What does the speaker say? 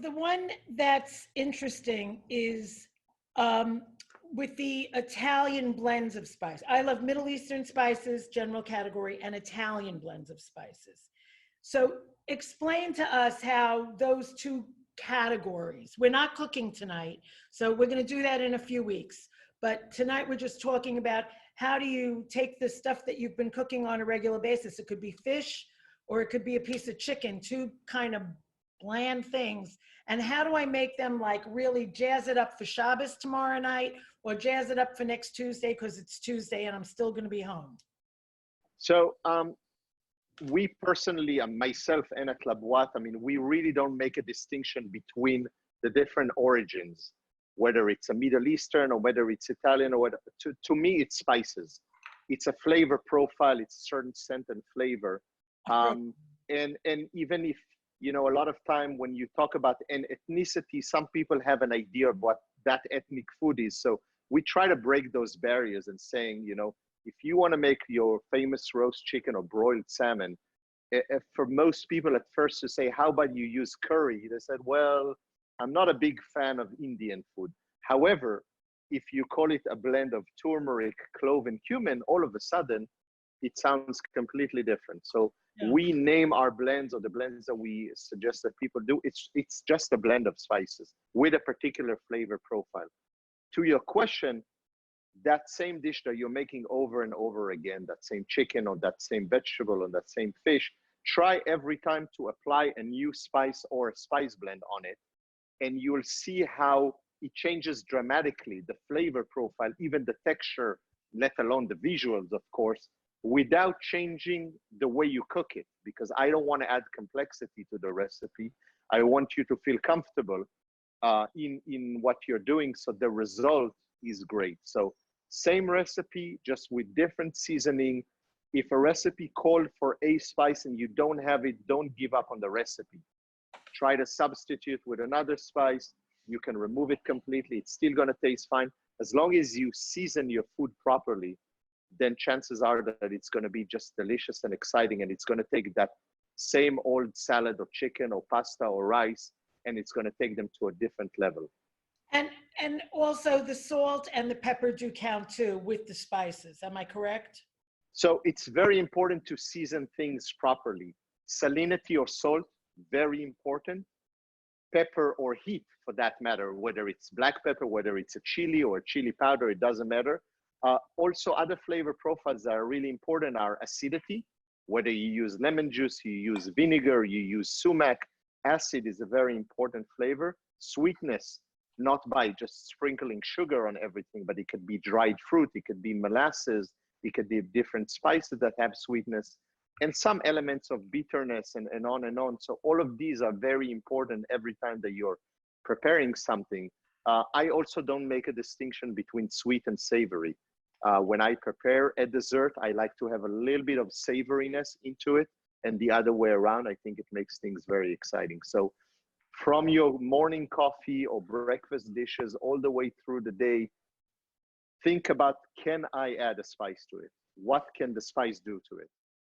the one that's interesting is with the Italian blends of spice. I love Middle Eastern spices, general category, and Italian blends of spices. So explain to us how those two categories, we're not cooking tonight, so we're going to do that in a few weeks. But tonight we're just talking about how do you take the stuff that you've been cooking on a regular basis. It could be fish or it could be a piece of chicken, two kind of bland things. And how do I make them like really jazz it up for Shabbos tomorrow night or jazz it up for next Tuesday because it's Tuesday and I'm still going to be home? So we personally, myself and at La Boite, I mean, we really don't make a distinction between the different origins, whether it's a Middle Eastern or whether it's Italian or whatever. To me, it's spices. It's a flavor profile. It's a certain scent and flavor. And even if, you know, a lot of time when you talk about an ethnicity, some people have an idea of what that ethnic food is. So we try to break those barriers and saying, you know, if you want to make your famous roast chicken or broiled salmon, for most people at first to say, how about you use curry? They said, well, I'm not a big fan of Indian food. However, if you call it a blend of turmeric, clove, and cumin, all of a sudden, it sounds completely different. So we name our blends, or the blends that we suggest that people do, it's just a blend of spices with a particular flavor profile. To your question, that same dish that you're making over and over again, that same chicken or that same vegetable or that same fish, try every time to apply a new spice or a spice blend on it, and you'll see how it changes dramatically, the flavor profile, even the texture, let alone the visuals, of course, without changing the way you cook it, because I don't want to add complexity to the recipe. I want you to feel comfortable in what you're doing, so the result is great. So same recipe, just with different seasoning. If a recipe called for a spice and you don't have it, don't give up on the recipe. Try to substitute with another spice. You can remove it completely. It's still going to taste fine. As long as you season your food properly, then chances are that it's going to be just delicious and exciting. And it's going to take that same old salad or chicken or pasta or rice, and it's going to take them to a different level. And also the salt and the pepper do count too with the spices. Am I correct? So it's very important to season things properly. Salinity or salt, very important. Pepper or heat, for that matter, whether it's black pepper, whether it's a chili or a chili powder, it doesn't matter. Also, other flavor profiles that are really important are acidity, whether you use lemon juice, you use vinegar, you use sumac. Acid is a very important flavor. Sweetness, not by just sprinkling sugar on everything, but it could be dried fruit, it could be molasses, it could be different spices that have sweetness, and some elements of bitterness and on and on. So all of these are very important every time that you're preparing something. I also don't make a distinction between sweet and savory. When I prepare a dessert, I like to have a little bit of savoriness into it, and the other way around. I think it makes things very exciting. So from your morning coffee or breakfast dishes all the way through the day, think about, can I add a spice to it? What can the spice do to it?